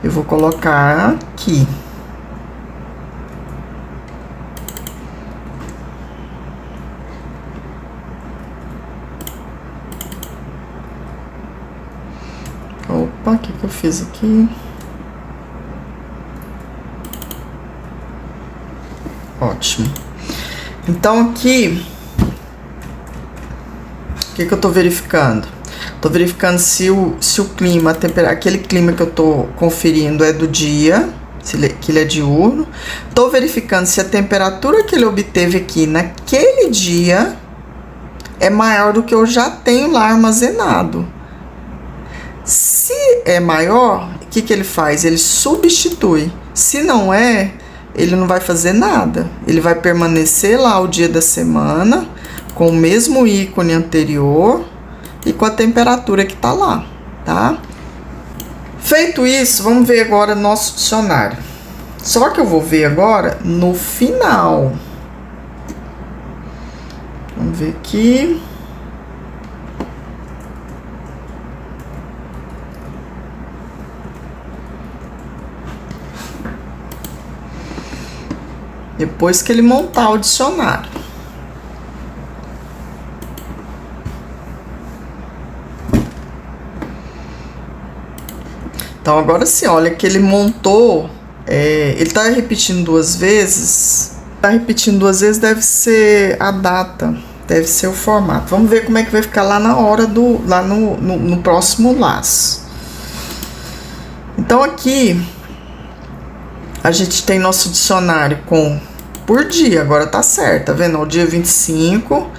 eu vou colocar aqui. Opa, o que eu fiz aqui? Ótimo. Então, aqui, o que eu tô verificando? Tô verificando se o clima, aquele clima que eu tô conferindo é do dia, que ele é diurno. Tô verificando se a temperatura que ele obteve aqui naquele dia é maior do que eu já tenho lá armazenado. Se é maior, o que ele faz? Ele substitui. Se não é, ele não vai fazer nada. Ele vai permanecer lá o dia da semana, com o mesmo ícone anterior e com a temperatura que tá lá, tá? Feito isso, vamos ver agora nosso dicionário. Só que eu vou ver agora no final. Vamos ver aqui. Depois que ele montar o dicionário. Então, agora sim, olha que ele montou, ele tá repetindo 2 vezes. Tá repetindo 2 vezes, deve ser a data, deve ser o formato. Vamos ver como é que vai ficar lá na hora lá no próximo laço. Então, aqui a gente tem nosso dicionário com por dia, agora tá certo, tá vendo? O dia 25,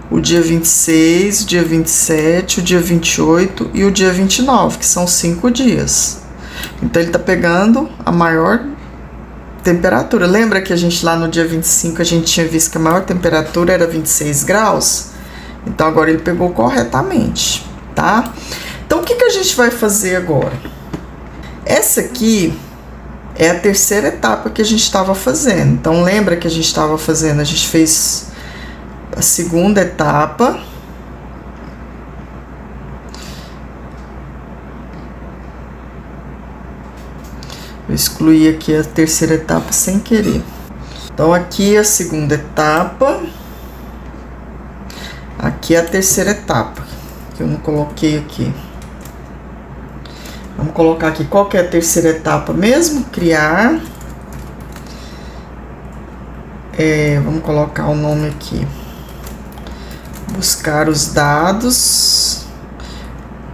o dia 26, o dia 27, o dia 28 e o dia 29, que são 5 dias. Então, ele tá pegando a maior temperatura. Lembra que a gente lá no dia 25, a gente tinha visto que a maior temperatura era 26 graus? Então, agora ele pegou corretamente, tá? Então, o que a gente vai fazer agora? Essa aqui é a terceira etapa que a gente estava fazendo. Então, lembra que a gente estava fazendo, a gente fez a segunda etapa. Eu excluí aqui a terceira etapa sem querer. Então, aqui a segunda etapa. Aqui a terceira etapa, que eu não coloquei aqui. Vamos colocar aqui qual que é a terceira etapa mesmo? Criar. Vamos colocar o nome aqui. Buscar os dados.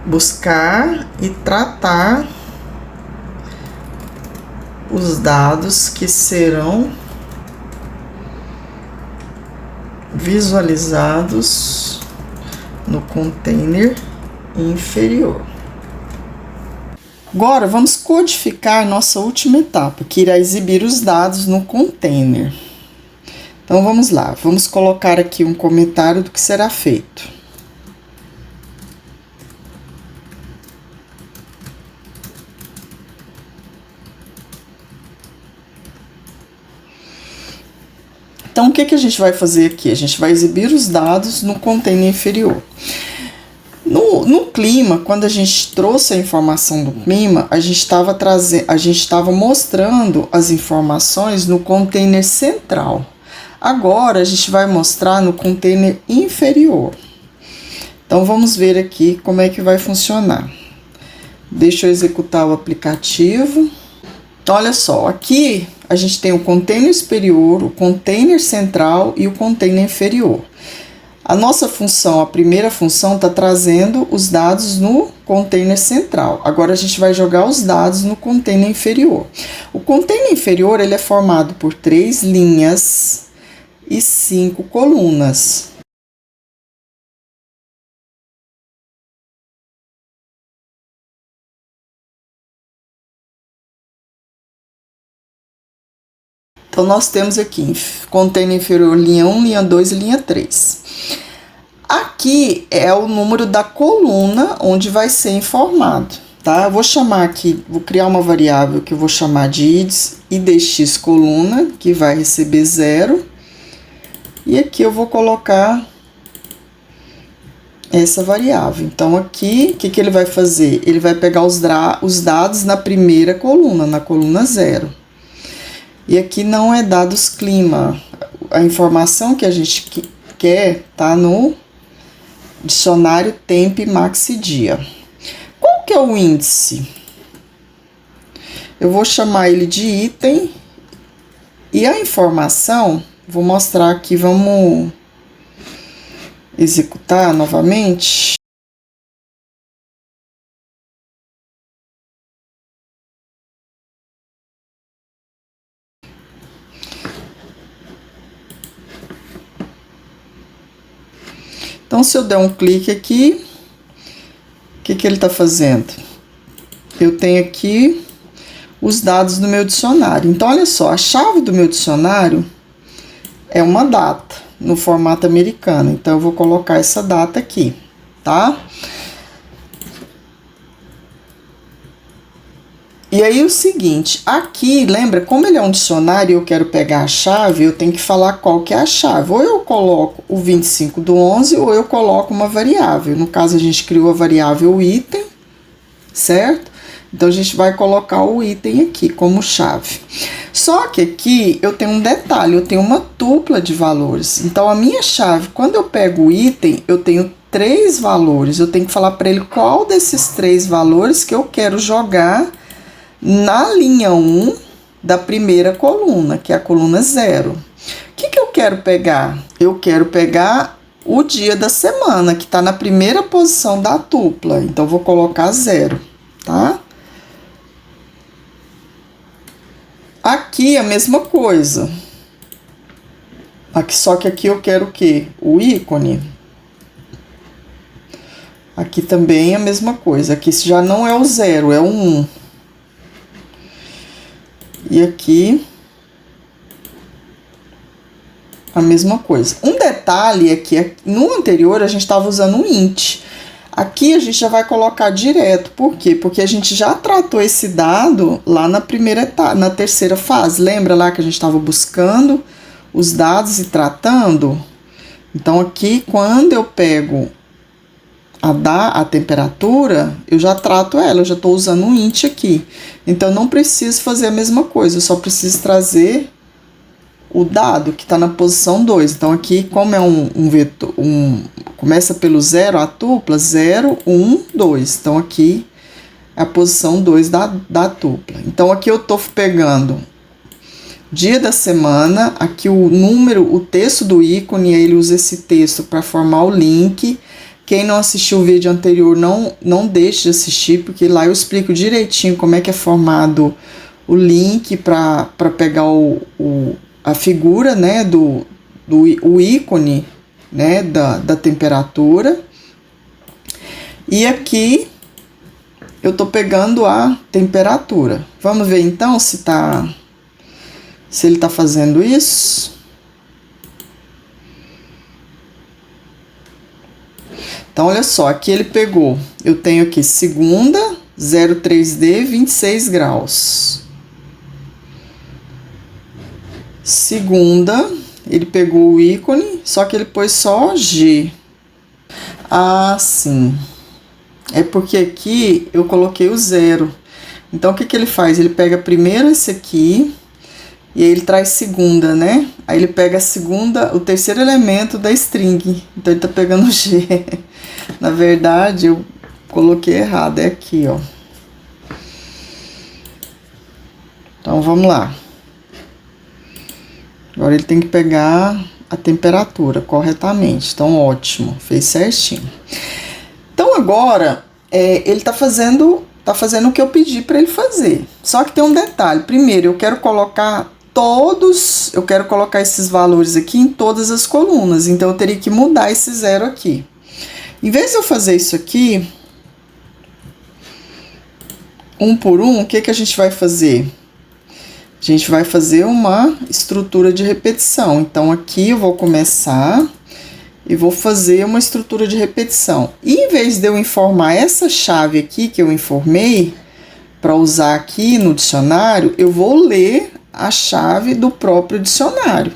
Buscar e tratar os dados que serão visualizados no container inferior. Agora, vamos codificar nossa última etapa, que irá exibir os dados no container. Então, vamos lá. Vamos colocar aqui um comentário do que será feito. Então, o que a gente vai fazer aqui? A gente vai exibir os dados no container inferior. No clima, quando a gente trouxe a informação do clima, a gente estava mostrando as informações no container central. Agora, a gente vai mostrar no container inferior. Então, vamos ver aqui como é que vai funcionar. Deixa eu executar o aplicativo. Então, olha só, aqui a gente tem o container superior, o container central e o container inferior. A nossa função, a primeira função, está trazendo os dados no container central. Agora, a gente vai jogar os dados no container inferior. O container inferior ele é formado por 3 linhas e 5 colunas. Então, nós temos aqui container inferior linha 1, linha 2 e linha 3. Aqui é o número da coluna onde vai ser informado, tá? Eu vou chamar aqui, vou criar uma variável que eu vou chamar de idx coluna, que vai receber 0. E aqui eu vou colocar essa variável. Então, aqui, o que ele vai fazer? Ele vai pegar os dados na primeira coluna, na coluna 0. E aqui não é dados clima. A informação que a gente quer tá no dicionário tempo maxi dia. Qual que é o índice? Eu vou chamar ele de item. E a informação, vou mostrar aqui, vamos executar novamente. Então, se eu der um clique aqui, o que ele está fazendo? Eu tenho aqui os dados do meu dicionário. Então, olha só, a chave do meu dicionário é uma data, no formato americano. Então, eu vou colocar essa data aqui, tá? E aí, o seguinte, aqui, lembra, como ele é um dicionário e eu quero pegar a chave, eu tenho que falar qual que é a chave. Ou eu coloco o 25/11, ou eu coloco uma variável. No caso, a gente criou a variável item, certo? Então, a gente vai colocar o item aqui como chave. Só que aqui, eu tenho um detalhe, eu tenho uma tupla de valores. Então, a minha chave, quando eu pego o item, eu tenho 3 valores. Eu tenho que falar para ele qual desses 3 valores que eu quero jogar na linha 1 da primeira coluna, que é a coluna 0. O que eu quero pegar? Eu quero pegar o dia da semana, que está na primeira posição da tupla. Então, vou colocar 0, tá? Aqui a mesma coisa. Aqui, só que aqui eu quero o quê? O ícone. Aqui também a mesma coisa. Aqui já não é o 0, é o 1. E aqui, a mesma coisa. Um detalhe é que no anterior a gente estava usando um int. Aqui a gente já vai colocar direto. Por quê? Porque a gente já tratou esse dado lá na primeira etapa, na terceira fase. Lembra lá que a gente estava buscando os dados e tratando? Então, aqui, quando eu pego a temperatura, eu já trato ela, eu já estou usando um int aqui. Então, eu não preciso fazer a mesma coisa, eu só preciso trazer o dado que está na posição 2. Então, aqui, como é um vetor, começa pelo 0, a tupla, 0, 1, 2. Então, aqui é a posição 2 da tupla. Então, aqui eu estou pegando dia da semana, aqui o número, o texto do ícone, aí ele usa esse texto para formar o link. Quem não assistiu o vídeo anterior, não deixe de assistir, porque lá eu explico direitinho como é que é formado o link para pegar a figura, né, o ícone, né, da temperatura. E aqui eu tô pegando a temperatura. Vamos ver então se ele tá fazendo isso. Então, olha só, aqui ele pegou, eu tenho aqui segunda, 03D, 26 graus. Segunda, ele pegou o ícone, só que ele pôs só G. Ah, sim. É porque aqui eu coloquei o 0. Então, o que ele faz? Ele pega primeiro esse aqui, e aí ele traz segunda, né? Aí ele pega a segunda, o terceiro elemento da string. Então, ele tá pegando o G. Na verdade, eu coloquei errado, é aqui, ó. Então, vamos lá. Agora, ele tem que pegar a temperatura corretamente. Então, ótimo, fez certinho. Então, agora, ele tá fazendo o que eu pedi para ele fazer. Só que tem um detalhe. Primeiro, eu quero colocar esses valores aqui em todas as colunas. Então, eu teria que mudar esse 0 aqui. Em vez de eu fazer isso aqui, um por um, o que a gente vai fazer? A gente vai fazer uma estrutura de repetição. Então, aqui eu vou começar e vou fazer uma estrutura de repetição. E em vez de eu informar essa chave aqui que eu informei, para usar aqui no dicionário, eu vou ler a chave do próprio dicionário.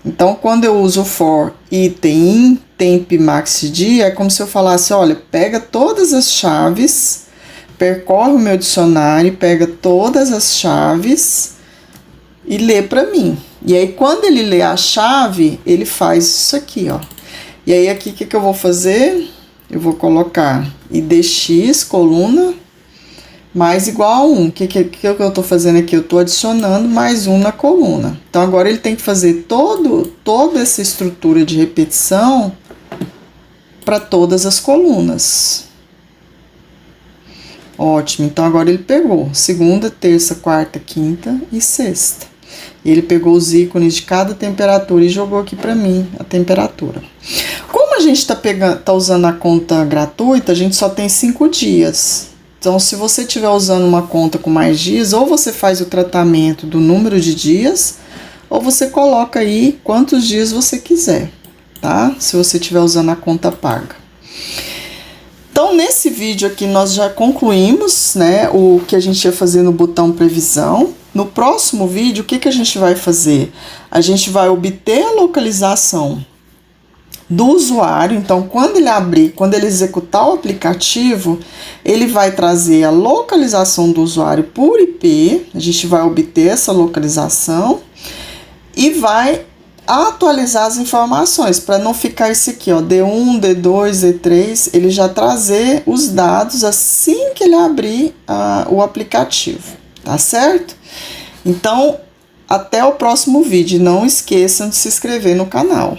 Então, quando eu uso for item in temp maxd, é como se eu falasse, olha, pega todas as chaves, percorre o meu dicionário, pega todas as chaves e lê para mim. E aí, quando ele lê a chave, ele faz isso aqui, ó. E aí, aqui, o que eu vou fazer? Eu vou colocar idx, coluna, mais igual a 1. O que eu tô fazendo aqui? Eu tô adicionando mais 1 na coluna. Então, agora ele tem que fazer toda essa estrutura de repetição para todas as colunas. Ótimo. Então, agora ele pegou segunda, terça, quarta, quinta e sexta. Ele pegou os ícones de cada temperatura e jogou aqui para mim a temperatura. Como a gente tá usando a conta gratuita, a gente só tem 5 dias. Então, se você estiver usando uma conta com mais dias, ou você faz o tratamento do número de dias, ou você coloca aí quantos dias você quiser, tá? Se você estiver usando a conta paga. Então, nesse vídeo aqui, nós já concluímos, né, o que a gente ia fazer no botão previsão. No próximo vídeo, o que a gente vai fazer? A gente vai obter a localização do usuário. Então, quando ele executar o aplicativo, ele vai trazer a localização do usuário por IP, a gente vai obter essa localização e vai atualizar as informações, para não ficar esse aqui, ó, D1, D2, D3, ele já trazer os dados assim que ele abrir o aplicativo, tá certo? Então, até o próximo vídeo, não esqueçam de se inscrever no canal.